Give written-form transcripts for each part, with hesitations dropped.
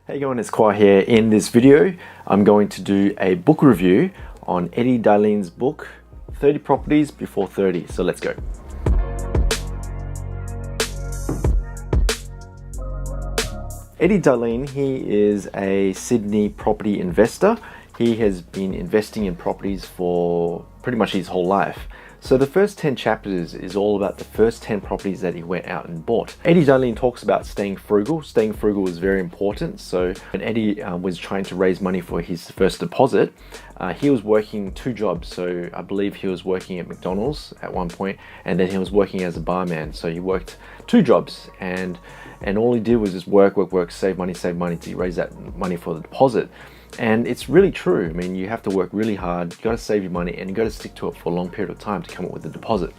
Hey going, it's Kwa here. In this video, I'm going to do a book review on Eddie Dilleen's book, 30 Properties Before 30. So let's go. Eddie Dilleen, he is a Sydney property investor. He has been investing in properties for pretty much his whole life. So the first 10 chapters is all about the first 10 properties that he went out and bought. Eddie Dilleen talks about staying frugal. Staying frugal is very important. So when Eddie was trying to raise money for his first deposit, he was working two jobs. So I believe he was working at McDonald's at one point, and then he was working as a barman. So he worked two jobs, and all he did was just work, save money to raise that money for the deposit. And it's really true. I mean, you have to work really hard, you got to save your money, and you got to stick to it for a long period of time to come up with the deposit.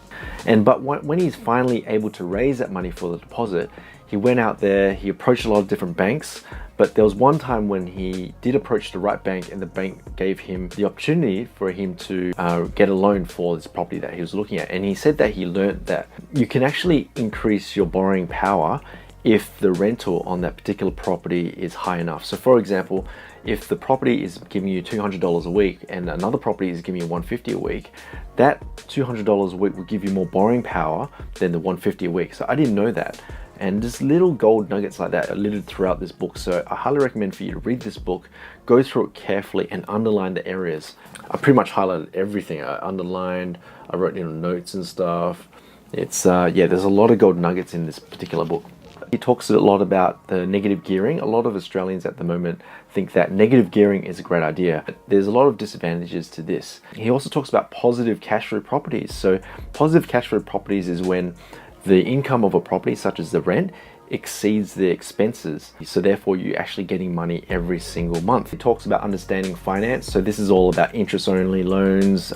But when he's finally able to raise that money for the deposit, he went out there, he approached a lot of different banks, but there was one time when he did approach the right bank, and the bank gave him the opportunity for him to get a loan for this property that he was looking at. And he said that he learned that you can actually increase your borrowing power if the rental on that particular property is high enough. So for example, if the property is giving you $200 a week and another property is giving you $150 a week, that $200 a week will give you more borrowing power than the $150 a week. So I didn't know that. And just little gold nuggets like that are littered throughout this book. So I highly recommend for you to read this book, go through it carefully and underline the areas. I pretty much highlighted everything. I underlined, I wrote notes and stuff. It's, yeah, there's a lot of gold nuggets in this particular book. He talks a lot about the negative gearing. A lot of Australians at the moment think that negative gearing is a great idea. But there's a lot of disadvantages to this. He also talks about positive cash flow properties. So positive cash flow properties is when the income of a property, such as the rent, exceeds the expenses. So therefore you're actually getting money every single month. He talks about understanding finance. So this is all about interest only loans,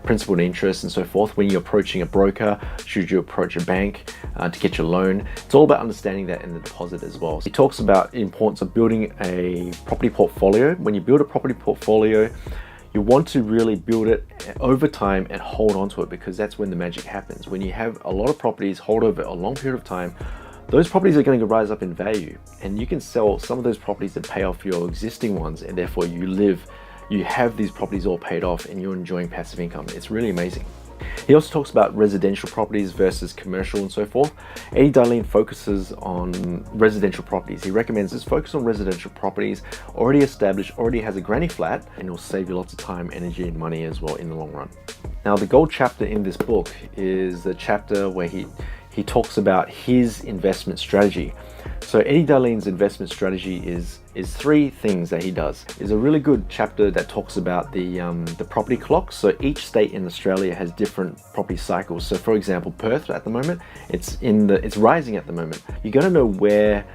principal and interest and so forth. When you're approaching a broker, should you approach a bank to get your loan? It's all about understanding that in the deposit as well. He talks about the importance of building a property portfolio. When you build a property portfolio, you want to really build it over time and hold on to it, because that's when the magic happens. When you have a lot of properties hold over a long period of time, those properties are going to rise up in value, and you can sell some of those properties and pay off your existing ones, and therefore you have these properties all paid off and you're enjoying passive income. It's really amazing. He also talks about residential properties versus commercial and so forth. Eddie Dilleen focuses on residential properties. He recommends this focus on residential properties, already established, already has a granny flat, and it'll save you lots of time, energy and money as well in the long run. Now the gold chapter in this book is the chapter where he talks about his investment strategy. So Eddie Dilleen's investment strategy is three things that he does. There's a really good chapter that talks about the property clock. So each state in Australia has different property cycles. So for example, Perth at the moment, it's rising at the moment. You got to know where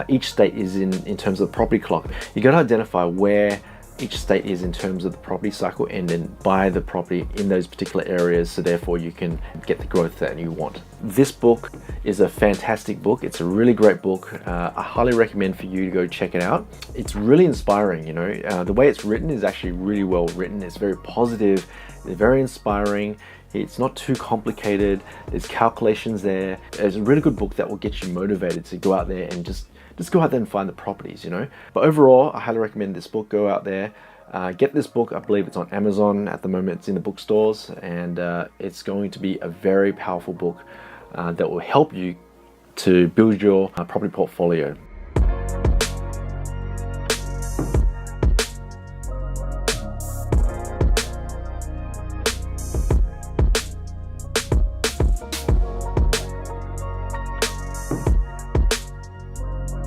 each state is in terms of the property clock. You got to identify where each state is in terms of the property cycle, and then buy the property in those particular areas, so therefore you can get the growth that you want. This book is a fantastic book. It's a really great book. I highly recommend for you to go check it out. It's really inspiring, you know. The way it's written is actually really well written. It's very positive, it's very inspiring. It's not too complicated. There's calculations there. It's a really good book that will get you motivated to go out there and just go out there and find the properties, you know. But overall, I highly recommend this book. Go out there, get this book. I believe it's on Amazon at the moment. It's in the bookstores, and it's going to be a very powerful book that will help you to build your property portfolio.